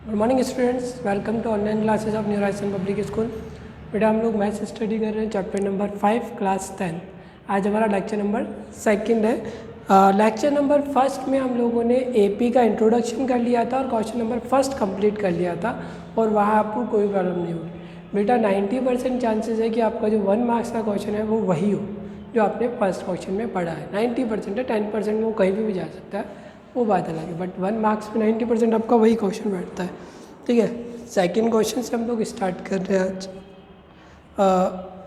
Good morning students, welcome to online classes of new horizon public school. बेटा हम लोग maths study कर रहे हैं चैप्टर नंबर 5 क्लास 10। आज हमारा लेक्चर नंबर 2 है। लेक्चर नंबर 1 में हम लोगों ने एपी का इंट्रोडक्शन कर लिया था और क्वेश्चन नंबर 1 कंप्लीट कर लिया था और वहाँ आपको कोई प्रॉब्लम नहीं होगी। बेटा 90% चांसेस है कि आपका जो 1 मार्क्स का क्वेश्चन है वो वही हो जो आपने फर्स्ट क्वेश्चन में पढ़ा है। 90% है, 10% में वो कहीं भी जा सकता है, वो बात अलग है, बट 1 मार्क्स में 90% आपका वही क्वेश्चन बैठता है। ठीक है, सेकंड क्वेश्चन से हम लोग स्टार्ट कर रहे हैं आज।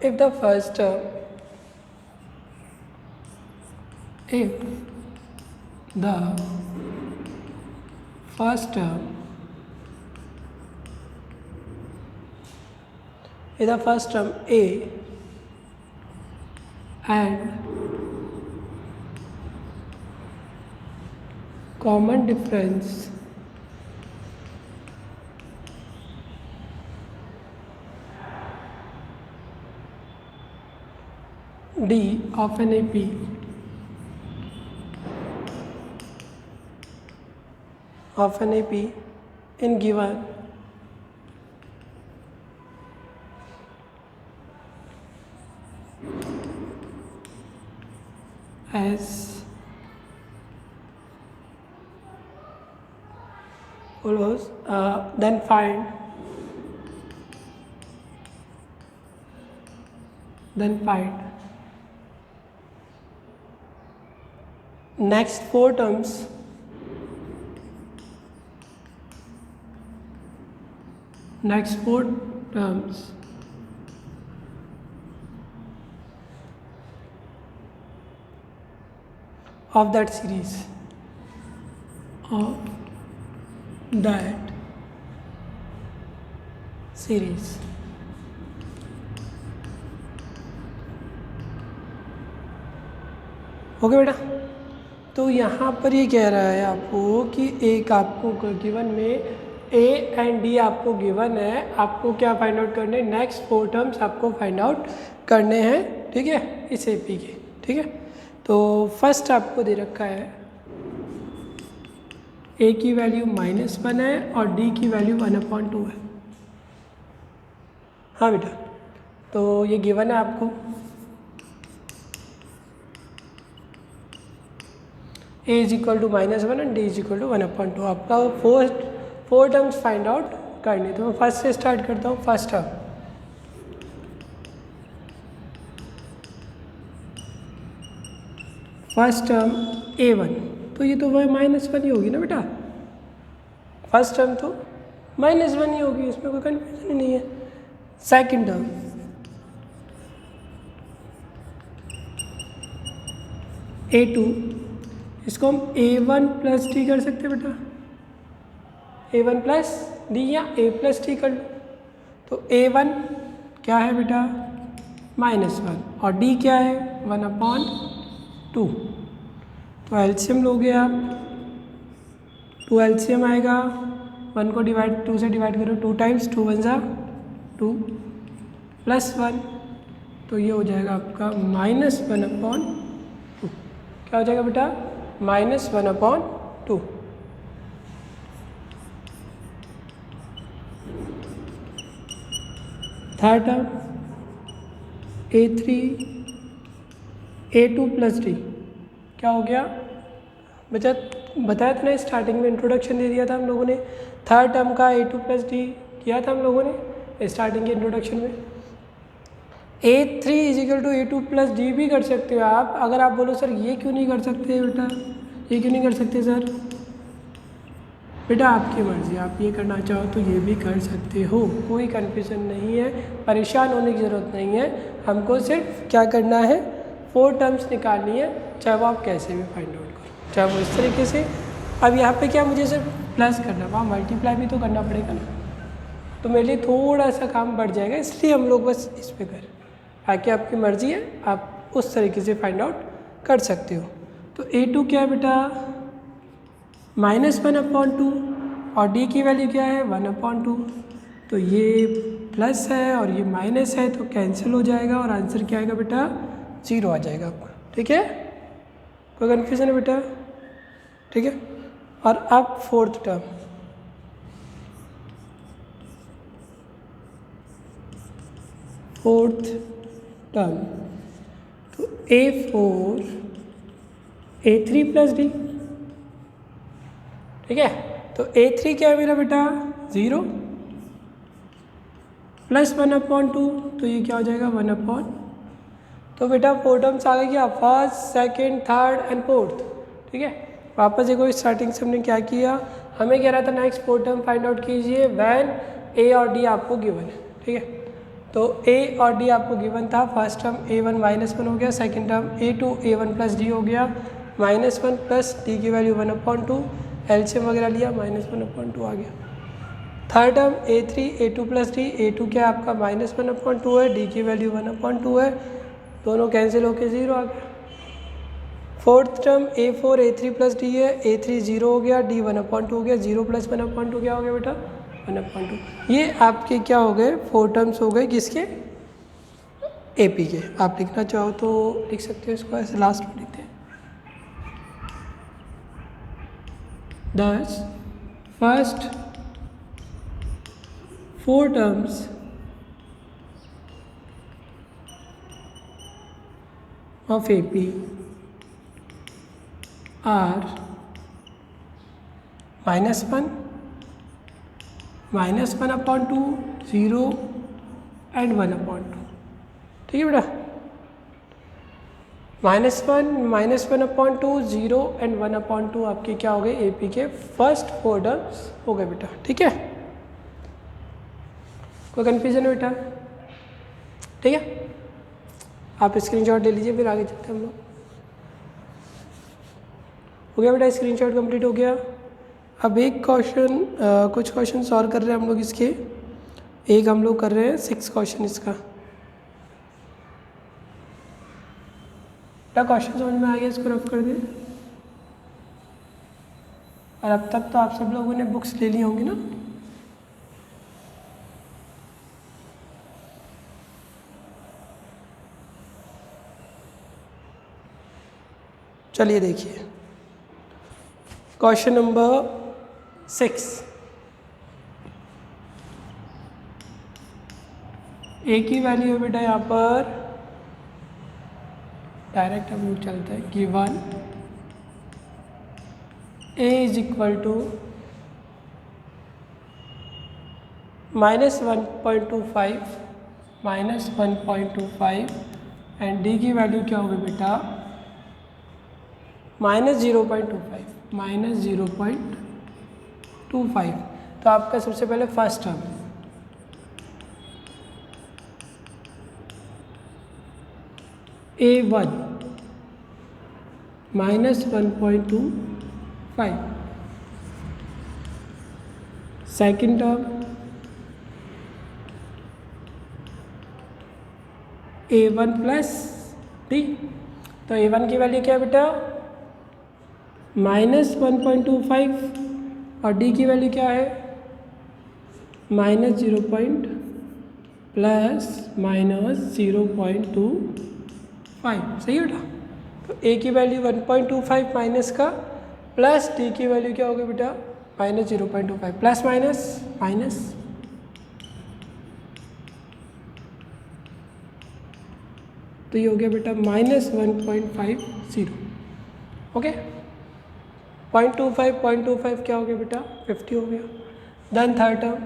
If the first term a and common difference d of an AP in given as follows, then find next four terms of that series okay बेटा। तो यहाँ पर ये कह रहा है आपको कि एक आपको गिवन में ए एंड डी आपको गिवन है, आपको क्या फाइंड आउट करने हैं, नेक्स्ट 4 टर्म्स आपको फाइंड आउट करने हैं। ठीक है, इस एपी के। ठीक है, तो फर्स्ट आपको दे रखा है ए की वैल्यू -1 है और डी की वैल्यू 1/2 है। हाँ बेटा, तो ये गिवन है आपको। a is equal to -1 and d is equal to 1/2। आपका फोर टर्म्स फाइंड आउट करने। तो मैं फर्स्ट से स्टार्ट करता हूँ। फर्स्ट टर्म a1, तो ये तो वह -1 ही होगी ना बेटा। फर्स्ट टर्म तो -1 ही होगी, इसमें कोई कन्फ्यूजन ही नहीं है। सेकंड टर्म a2, इसको हम a1 प्लस डी कर सकते हैं बेटा, a1 प्लस डी या a प्लस डी कर लो। तो a1 क्या है बेटा -1 और d क्या है 1/2। तो एलसीएम लोगे आप, 2 एलसीएम आएगा, 1 को 2 से डिवाइड करो, 2 टाइम्स 2 1 ज़ा 2 +1, तो ये हो जाएगा आपका -1/2। क्या हो जाएगा बेटा -1/2। Third term a3 a2 plus D क्या हो गया बच्चा, बताया था ना स्टार्टिंग में, इंट्रोडक्शन दे दिया था हम लोगों ने। थर्ड टर्म का a2 प्लस डी किया था हम लोगों ने स्टार्टिंग के इंट्रोडक्शन में। a3 is equal to a2 plus D भी कर सकते हो आप। अगर आप बोलो सर ये क्यों नहीं कर सकते बेटा, ये क्यों नहीं कर सकते सर, बेटा आपकी मर्ज़ी, आप ये करना चाहो तो ये भी कर सकते हो, कोई कन्फ्यूज़न नहीं है, परेशान होने की ज़रूरत नहीं है। हमको सिर्फ क्या करना है, 4 टर्म्स निकालनी है, चाहे वो आप कैसे भी फाइंड आउट करो, चाहे वो इस तरीके से। अब यहाँ पे क्या मुझे सिर्फ प्लस करना, वहाँ मल्टीप्लाई भी तो करना पड़ेगा ना, तो मेरे लिए थोड़ा सा काम बढ़ जाएगा, इसलिए हम लोग बस इस पर करें। बाकी आपकी मर्ज़ी है, आप उस तरीके से फाइंड आउट कर सकते हो। तो a2 क्या है बेटा -1/2 और d की वैल्यू क्या है 1/2। तो ये प्लस है और ये माइनस है, तो कैंसिल हो जाएगा और आंसर क्या आएगा बेटा 0 आ जाएगा आपका। ठीक है, कोई कन्फ्यूज़न है बेटा? ठीक है, और अब फोर्थ टर्म फोर्थ टर्म, तो A4 A3 प्लस डी, ठीक है। तो A3 क्या है मेरा बेटा 0 प्लस 1/2, तो ये क्या हो जाएगा 1/, तो बेटा 4 टर्म्स आ गए क्या, first second third and fourth, ठीक है। वापस देखो स्टार्टिंग से हमने क्या किया, हमें कह रहा था नेक्स्ट 4 टर्म फाइंड आउट कीजिए व्हेन A और D आपको गिवन है, ठीक है। तो A और D आपको गिवन था, फर्स्ट टर्म A1 -1 हो गया, second term A2 A1 plus D हो गया -1 प्लस D की वैल्यू 1/2, एलसीएम वगैरह लिया -1/2 आ गया। Third term A3 A2 plus D, A2 क्या आपका -1/2 है, D की वैल्यू 1/2 है, दोनों कैंसिल होकर 0 आ गया। Fourth term A4 A3 plus D है, A3 0 हो गया, D 1/2 हो गया, 0 प्लस 1/2 क्या हो गया बेटा 1/2। ये आपके क्या हो गए 4 टर्म्स हो गए किसके, AP के। आप लिखना चाहो तो लिख सकते हो इसको ऐसे, लास्ट में लिखते हैं। Thus first 4 terms of AP are -1, -1/2, 0 and 1/2, ठीक है बेटा। -1, -1/2, 0 एंड 1/2 आपके क्या हो गए AP के फर्स्ट 4 टर्म्स हो गए बेटा, ठीक है। कोई कन्फ्यूजन बेटा, ठीक है। आप स्क्रीनशॉट ले लीजिए, फिर आगे चलते हैं हम लोग। हो गया बेटा, स्क्रीनशॉट कंप्लीट हो गया। अब एक क्वेश्चन, कुछ क्वेश्चन सॉल्व कर रहे हैं हम लोग इसके, एक हम लोग कर रहे हैं 6 क्वेश्चन इसका। क्या क्वेश्चन समझ में आ गया, इसको रफ कर दें। और अब तक तो आप सब लोगों ने बुक्स ले ली होंगी ना। चलिए देखिए क्वेश्चन नंबर 6। ए की वैल्यू है बेटा यहाँ पर, डायरेक्ट हम लोग चलते हैं, given A is equal to -1.25 and D की वैल्यू क्या होगी बेटा -0.25। तो आपका सबसे पहले first term A1 -1.25, second term A1 plus D, तो A1 की वैल्यू क्या है बेटा -1.25 और D की वैल्यू क्या है -0 प्लस -0.25, सही बेटा। तो A की वैल्यू 1.25 माइनस का, प्लस D की वैल्यू क्या होगी बेटा -0.25, प्लस माइनस माइनस, तो ये हो गया बेटा -1.50, ओके। 0.25 क्या हो गया बेटा 50 हो गया। देन थर्ड टर्म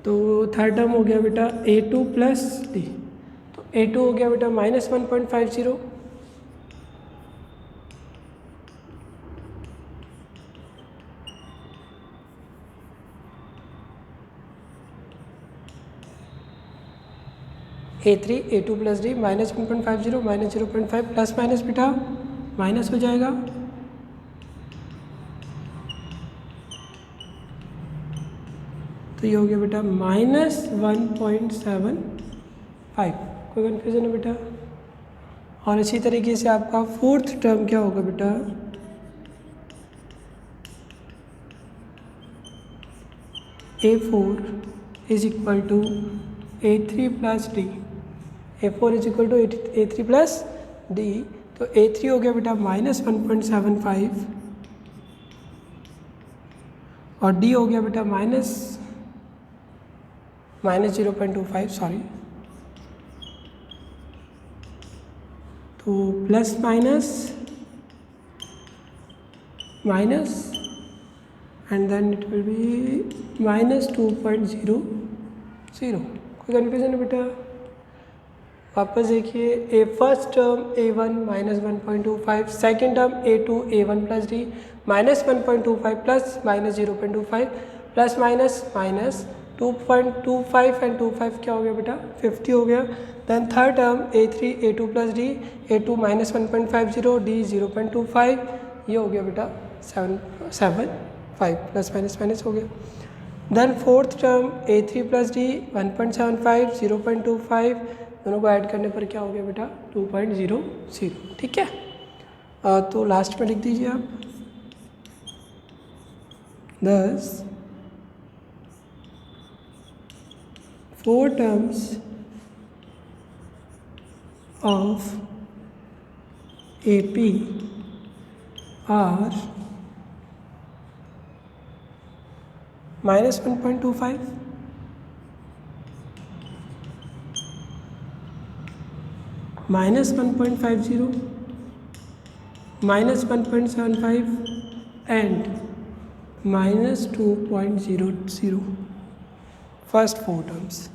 तो थर्ड टर्म हो गया बेटा A2 प्लस D, तो A2 हो गया बेटा -1.50, A3 A2 plus D -1.50 -0.5 plus minus बेटा माइनस हो जाएगा, तो ये हो गया बेटा -1.75। कोई कन्फ्यूजन है बेटा। और इसी तरीके से आपका फोर्थ टर्म क्या होगा बेटा A4 is equal to A3 plus D, A4 is equal to A3 plus D, तो A3 हो गया बेटा -1.75 और डी हो गया बेटा माइनस 0.25 सॉरी, तो plus minus minus and then it will be minus 2.00। कोई कन्फ्यूजन है बेटा? वापस देखिए, a first term A1 minus 1.25, second term A2 A1 plus D minus 1.25 plus minus 0.25 plus minus minus 2.25 and 25 क्या हो गया बेटा 50 हो गया। Then third term A3 A2 plus D A2 minus 1.50 D 0.25, ये हो गया बेटा 7.5 प्लस माइनस माइनस हो गया। Then fourth term A3 plus D 1.75 0.25, दोनों को ऐड करने पर क्या हो गया बेटा 2.00। ठीक है, तो लास्ट में लिख दीजिए आप, thus 4 terms of AP are minus 1.25, minus 1.50, minus 1.75 and minus 2.00, first 4 terms।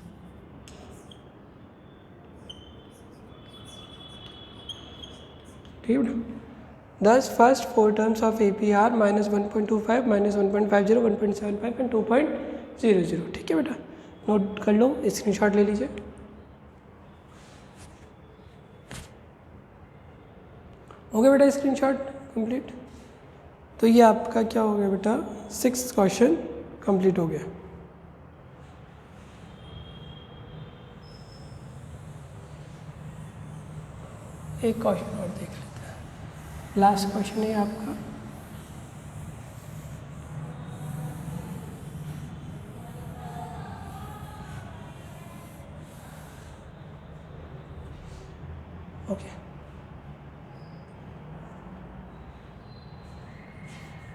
ठीक है, thus first 4 terms of AP are minus 1.25, minus 1.50, 1.75 and 2.00। ठीक है बेटा, नोट कर लो, स्क्रीनशॉट ले लीजिए। हो गया बेटा स्क्रीनशॉट कंप्लीट। तो ये आपका क्या हो गया बेटा 6th क्वेश्चन कंप्लीट हो गया। एक क्वेश्चन और देख लेते हैं, लास्ट क्वेश्चन है आपका। ओके,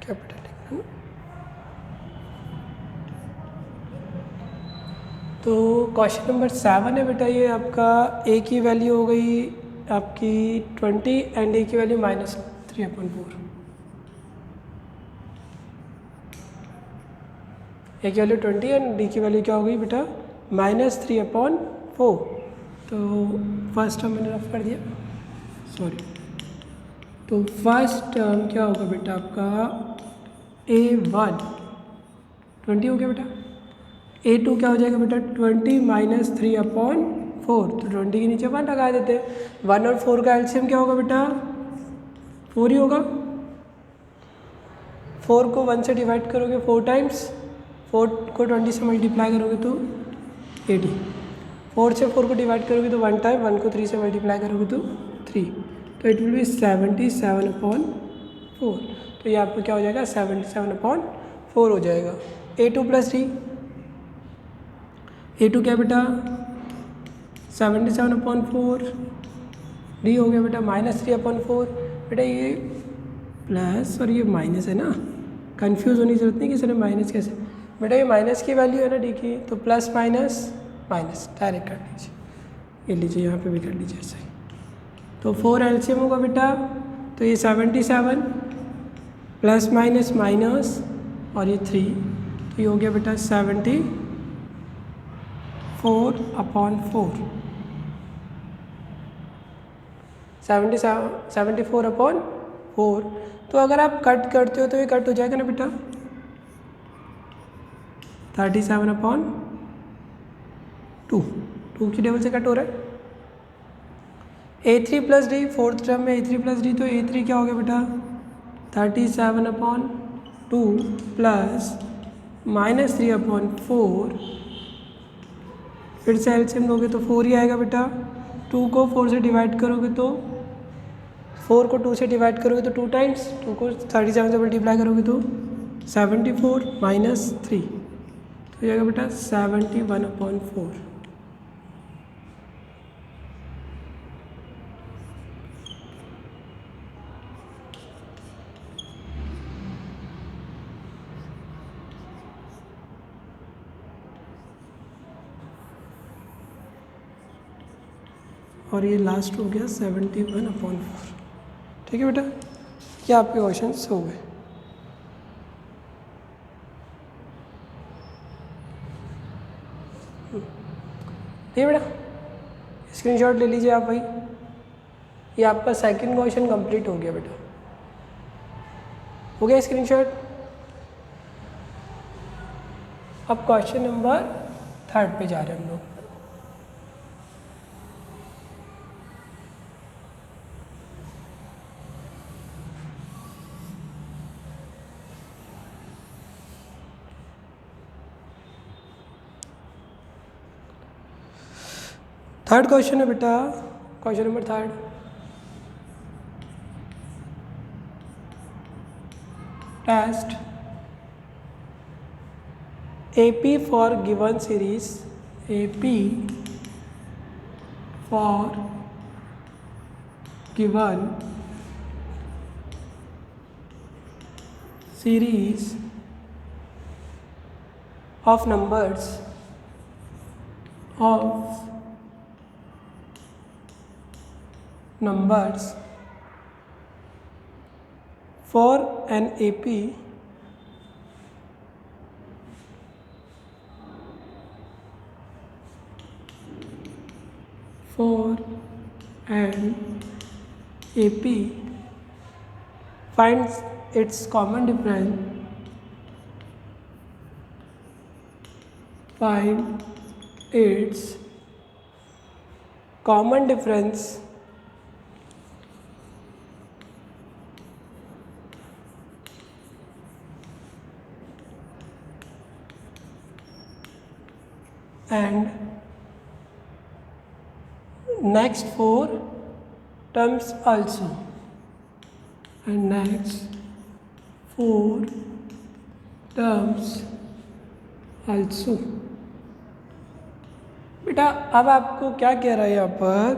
कैपिटल लिखना। तो क्वेश्चन नंबर 7 है बेटा, ये आपका ए की वैल्यू हो गई आपकी 20 एंड ए की वैल्यू -3/4। ए की वैल्यू 20 एंड डी की वैल्यू क्या हो गई बेटा -3/4। तो फर्स्ट टर्म मैंने रफ कर दिया, सॉरी। तो फर्स्ट टर्म क्या होगा बेटा आपका A1 20 हो गया बेटा, A2 क्या हो जाएगा बेटा 20 माइनस 3/4, तो 20 के नीचे 1 लगा देते हैं। 1 और 4 का एलसीएम क्या होगा बेटा 4 ही होगा। 4 को 1 से डिवाइड करोगे 4 टाइम्स, 4 को 20 से मल्टीप्लाई करोगे तो 80, 4 से 4 को डिवाइड करोगे तो 1 टाइम, 1 को 3 से मल्टीप्लाई करोगे तो 3, तो इट विल बी 77/4। तो ये आपको क्या हो जाएगा 77/4 हो जाएगा। A2 प्लस डी, A2 क्या बेटा 77/4, डी हो गया बेटा -3/4। बेटा ये प्लस और ये माइनस है ना, कंफ्यूज होने की जरूरत नहीं कि सर माइनस कैसे, बेटा ये माइनस की वैल्यू है ना डी की, तो प्लस माइनस माइनस डायरेक्ट कर लीजिए, ये लीजिए यहाँ पे भी कर लीजिए ऐसे। तो 4 एलसीएम होगा बेटा, तो ये 77 प्लस माइनस माइनस और ये 3, तो ये हो गया बेटा 74/4, 74/4। तो अगर आप कट करते हो तो ये कट हो जाएगा ना बेटा 37/2, 2 की टेबल से कट हो रहा है। A3 plus D, fourth term में A3 प्लस डी, तो A3 क्या हो गया बेटा 37/2 प्लस -3/4, फिर से एलसीएम लोगे तो 4 ही आएगा बेटा। 2 को 4 से डिवाइड करोगे तो 4 को 2 से डिवाइड करोगे तो 2 टाइम्स, 2 को 37 से मल्टीप्लाई करोगे तो 74 माइनस 3, तो ये आएगा बेटा 71/4। और ये लास्ट हो गया 71/4। ठीक है बेटा, ये आपके क्वेश्चन हो गए। ठीक है बेटा, स्क्रीनशॉट ले लीजिए आप भाई। ये आपका सेकंड क्वेश्चन कंप्लीट हो गया बेटा, हो गया स्क्रीनशॉट। अब क्वेश्चन नंबर 3 पे जा रहे हैं हम लोग। थर्ड क्वेश्चन है बेटा, question number 3। Test AP for given series, AP for given series of numbers for an AP finds its common difference, find its common difference and next 4 terms also, and next 4 terms also। बेटा अब आपको क्या कह रहा है यहाँ पर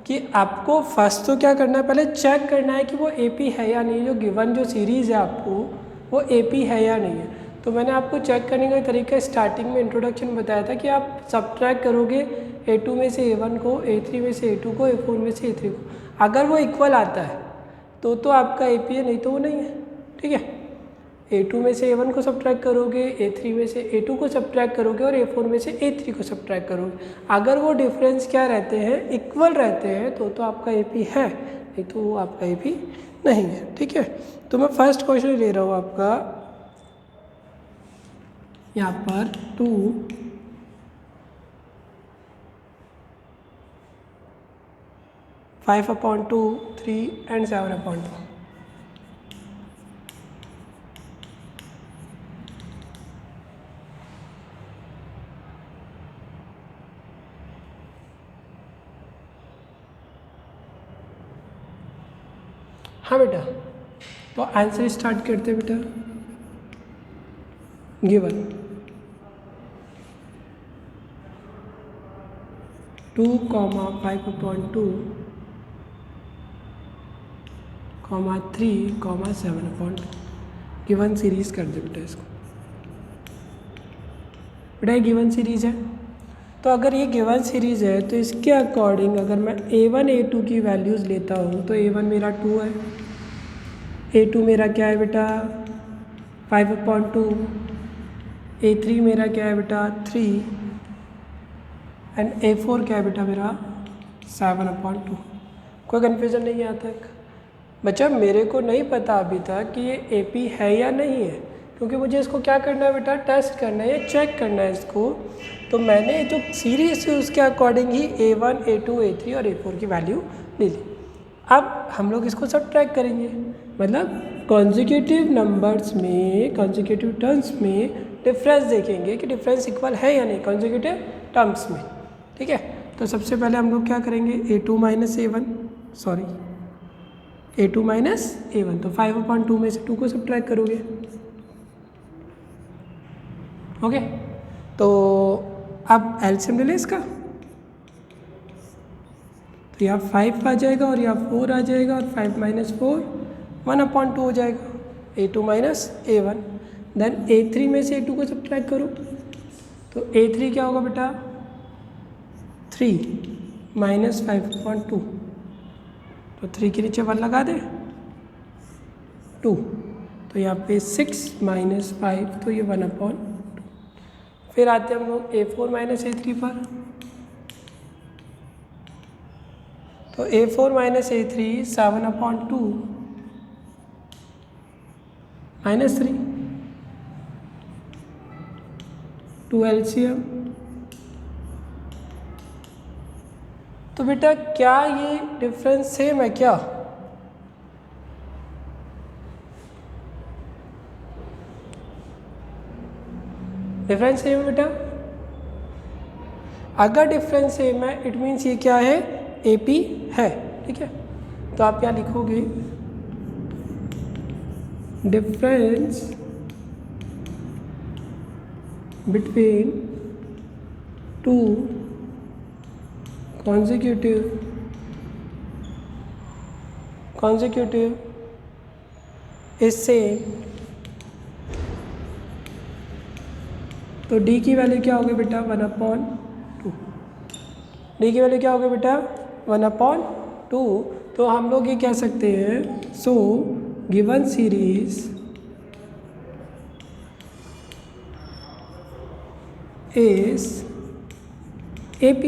कि आपको फर्स्ट तो क्या करना है, पहले चेक करना है कि वो AP है या नहीं, जो गिवन जो सीरीज़ है आपको वो AP है या नहीं है। तो मैंने आपको चेक करने का तरीका स्टार्टिंग में इंट्रोडक्शन बताया था कि आप सब्ट्रैक्ट करोगे A2 में से A1 को, A3 में से A2 को, A4 में से A3 को। अगर वो इक्वल आता है तो आपका AP है, नहीं तो वो नहीं है। ठीक है, A2 में से A1 को सब्ट्रैक्ट करोगे, A3 में से A2 को सब्ट्रैक्ट करोगे और A4 में से A3 को सब्ट्रैक्ट करोगे। अगर वो डिफरेंस क्या रहते हैं, इक्वल रहते हैं तो आपका AP है, नहीं तो वो आपका AP नहीं है। ठीक है, तो मैं फर्स्ट क्वेश्चन ले रहा हूँ आपका यहाँ पर 2 5/2 3 and 7/2। हाँ बेटा, तो आंसर स्टार्ट करते हैं बेटा। गिवन 2, 5/2, 3, 7/2 गिवन सीरीज कर दे बेटा इसको। बेटा ये गिवन सीरीज है, तो अगर ये गिवन सीरीज है तो इसके अकॉर्डिंग अगर मैं A1 A2 की वैल्यूज़ लेता हूँ तो A1 मेरा 2 है, A2 मेरा क्या है बेटा 5/2, A3 मेरा क्या है बेटा 3 एंड A4 क्या है बेटा मेरा 7/2। कोई कन्फ्यूज़न नहीं है यहाँ तक? बच्चा मेरे को नहीं पता अभी तक कि ये AP है या नहीं है, क्योंकि मुझे इसको क्या करना है बेटा, टेस्ट करना है, चेक करना है इसको। तो मैंने जो सीरीज थी उसके अकॉर्डिंग ही A1 A2 A3 और A4 की वैल्यू ले ली। अब हम लोग इसको सब्ट्रैक्ट करेंगे, मतलब कॉन्जिक्यूटिव नंबर्स में, कॉन्जिक्यूटिव टर्म्स में डिफरेंस देखेंगे कि डिफरेंस इक्वल है या नहीं कॉन्जिक्यूटिव टर्म्स में। ठीक है, तो सबसे पहले हम लोग क्या करेंगे, A2 माइनस A1 तो 5/2 में से 2 को सब्ट्रैक्ट करोगे। ओके, तो अब एलसीएम ले लें इसका, तो यहाँ 5 आ जाएगा और यहाँ 4 आ जाएगा और 5 माइनस 4 1/2 हो जाएगा, A2 minus A1। Then A3 में से A2 को सब्ट्रैक्ट करो तो A3 क्या होगा बेटा 3 -5/2, तो 3 के नीचे 1 लगा दें, 2, तो यहाँ पे 6 - 5, तो ये 1/2। फिर आते हैं हम लोग A4 - A3 पर, तो A4 - A3 7/2 -3, 2 LCM। तो बेटा क्या ये डिफरेंस सेम है क्या? डिफरेंस सेम है बेटा? अगर डिफरेंस सेम है इट मीन्स ये क्या है, AP है, ठीक है। तो आप यहाँ लिखोगे difference between 2 consecutive is same, तो D की वैल्यू क्या होगी बेटा, 1/2। D की वैल्यू क्या होगी बेटा, 1/2। तो हम लोग ये कह सकते हैं, so given series is AP।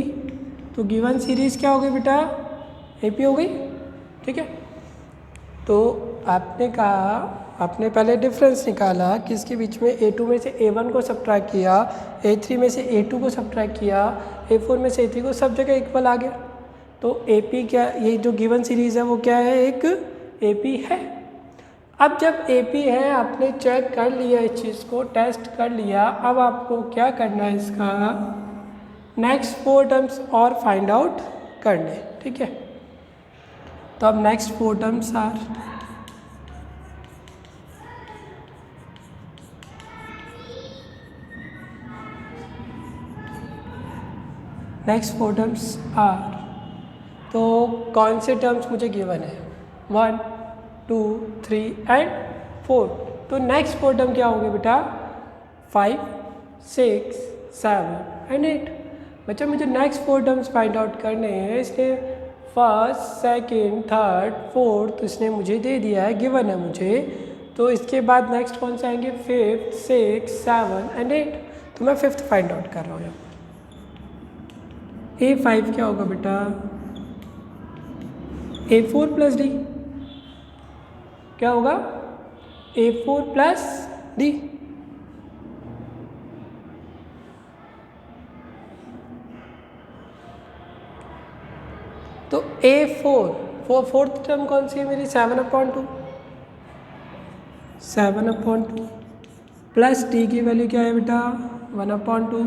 तो गिवन सीरीज क्या हो गई बेटा, AP हो गई, ठीक है। तो आपने कहा, आपने पहले डिफरेंस निकाला किसके बीच में, A2 में से A1 को सब्ट्रैक्ट किया, A3 में से A2 को सब्ट्रैक्ट किया, A4 में से A3 को, सब जगह इक्वल आ गया। तो AP क्या, ये जो गिवन सीरीज़ है वो क्या है, एक AP है। अब जब AP है, आपने चेक कर लिया इस चीज़ को, टेस्ट कर लिया, अब आपको क्या करना है, इसका नेक्स्ट 4 टर्म्स और फाइंड आउट करने, ठीक है। तो अब नेक्स्ट 4 टर्म्स आर, तो कौन से टर्म्स मुझे गिवन है, 1, 2, 3 एंड 4। तो नेक्स्ट 4 टर्म क्या होगी बेटा, 5, 6, 7 एंड 8। बच्चा मुझे नेक्स्ट 4 टर्म्स फाइंड आउट करने हैं, इसने फर्स्ट, सेकंड, थर्ड, फोर्थ इसने मुझे दे दिया है, गिवन है मुझे। तो इसके बाद नेक्स्ट कौन से आएंगे, 5th, 6th, 7 एंड 8। तो मैं 5th फाइंड आउट कर रहा हूँ। A5 क्या होगा बेटा, A4 + D क्या होगा, A4 + D। तो A4 फोर्थ टर्म कौन सी है मेरी, 7/2, 7/2 प्लस D की वैल्यू क्या है बेटा, 1/2,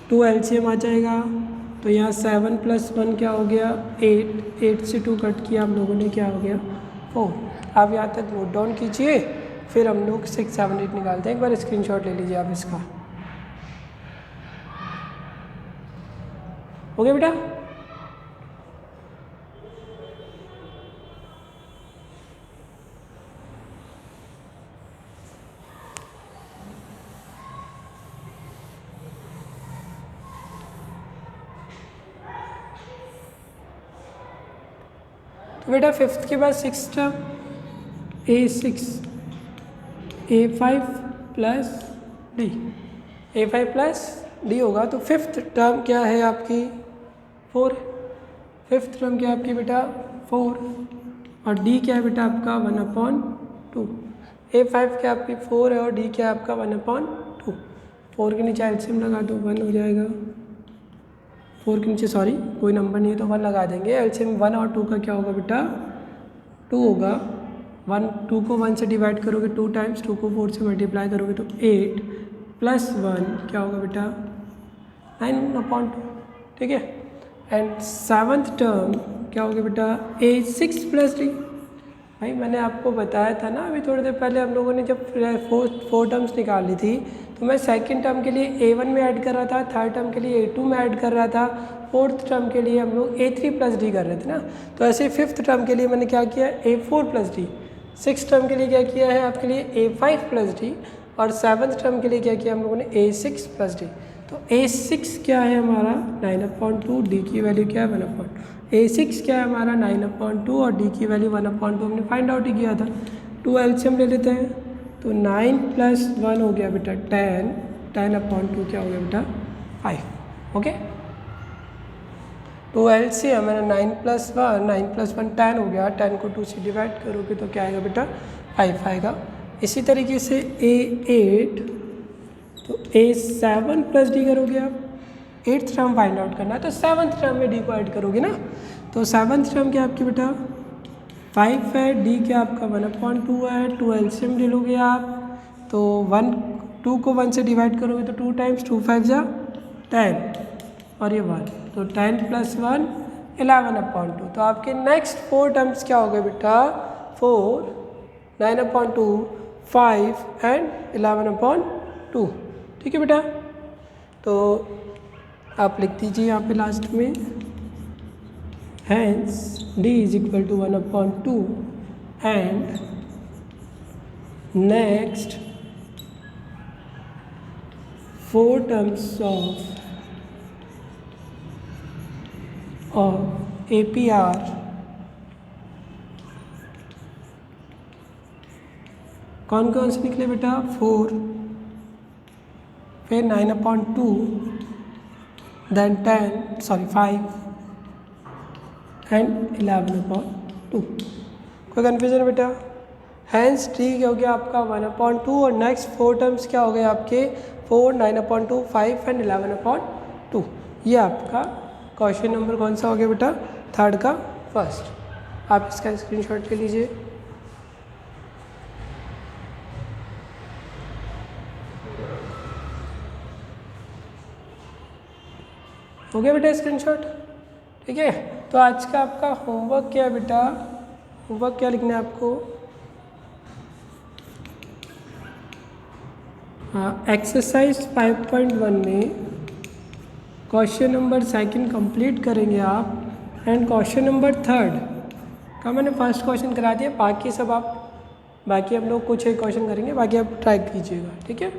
2 LCM आ जाएगा। तो यहाँ 7 + 1 क्या हो गया, 8, 8 से 2 कट किया हम लोगों ने, क्या हो गया, 4। आप यहाँ तक नोट डाउन कीजिए, फिर हम लोग 6, 7, 8 निकालते हैं। एक बार स्क्रीनशॉट ले लीजिए आप इसका, हो गया बेटा। तो बेटा 5th के बाद 6th term, A6, A5 + D, A5 + D होगा। तो 5th टर्म क्या है आपकी, 4। 5th टर्म क्या है आपकी बेटा, 4, और D क्या है बेटा आपका, 1/2। A5 क्या आपकी 4 है, और D क्या है आपका 1/2। 4 के नीचे LCM लगा दो, 1 हो जाएगा। 4 के नीचे, सॉरी कोई नंबर नहीं है तो 1 लगा देंगे। एलसीएम 1 और 2 का क्या होगा बेटा, 2 होगा। 2 को 1 से डिवाइड करोगे 2 टाइम्स, 2 को 4 से मल्टीप्लाई करोगे तो 8 + 1 क्या होगा बेटा, 9/2, ठीक है। एंड 7th टर्म क्या होगा बेटा, A6 + D। भाई मैंने आपको बताया था ना अभी थोड़ी देर पहले, हम लोगों ने जब 4 टर्म्स निकाली थी, तो मैं सेकंड टर्म के लिए A1 में ऐड कर रहा था, थर्ड टर्म के लिए A2 में ऐड कर रहा था, फोर्थ टर्म के लिए हम लोग A3 + D कर रहे थे ना। तो ऐसे 5th टर्म के लिए मैंने क्या किया, A4 + D। 6th टर्म के लिए क्या किया है आपके लिए, A5 + D। और 7th टर्म के लिए क्या किया हम लोगों ने, A6 + D। तो A6 क्या है हमारा 9/2, डी की वैल्यू क्या है 1/2। A6 क्या है हमारा 9/2 और डी की वैल्यू 1/2 हमने फाइंड आउट ही किया था। 2 एलसीएम ले लेते हैं, तो 9 + 1 हो गया बेटा 10, 10/2 क्या हो गया बेटा 5। ओके, तो एलसीएम है 9 + 1, 9 + 1 10 हो गया, 10 को 2 से डिवाइड करोगे तो क्या आएगा बेटा 5 आएगा। इसी तरीके से A8, तो A7 + D करोगे आप, 8th टर्म फाइंड आउट करना है तो 7th टर्म में D को ऐड करोगे ना, तो 7th टर्म क्या आपकी बेटा 5 है, D क्या आपका 1/2 है, 2 एलसीएम ले लोगे आप, तो 2 को 1 से डिवाइड करोगे तो 2 टाइम्स 2 5 जा 10 और ये 1, तो 10 + 1 11/2। तो आपके नेक्स्ट 4 टर्म्स क्या हो गए बेटा 4, 9/2, 5 एंड 11/2। ठीक है बेटा, तो आप लिख दीजिए यहाँ पे लास्ट में, hence D = 1/2 and next 4 terms of APR कौन कौन से निकले बेटा 4, फिर 9/2, देन 5 एंड 11/2। कोई कन्फ्यूजन बेटा? हैंस D हो गया आपका 1/2 और नेक्स्ट 4 टर्म्स क्या हो गए आपके 4, 9/2, 5 एंड 11/2। ये आपका क्वेश्चन नंबर कौन सा हो गया बेटा 3rd का फर्स्ट। आप इसका स्क्रीनशॉट ले लीजिए। हो गया बेटा स्क्रीनशॉट? ठीक है, तो आज का आपका होमवर्क क्या है बेटा, होमवर्क क्या लिखना है आपको, एक्सरसाइज 5.1 में क्वेश्चन नंबर 2 कंप्लीट करेंगे आप एंड क्वेश्चन नंबर 3rd का मैंने फर्स्ट क्वेश्चन करा दिया, बाकी सब आप बाकी हम लोग कुछ एक क्वेश्चन करेंगे, बाकी आप ट्राई कीजिएगा। ठीक है।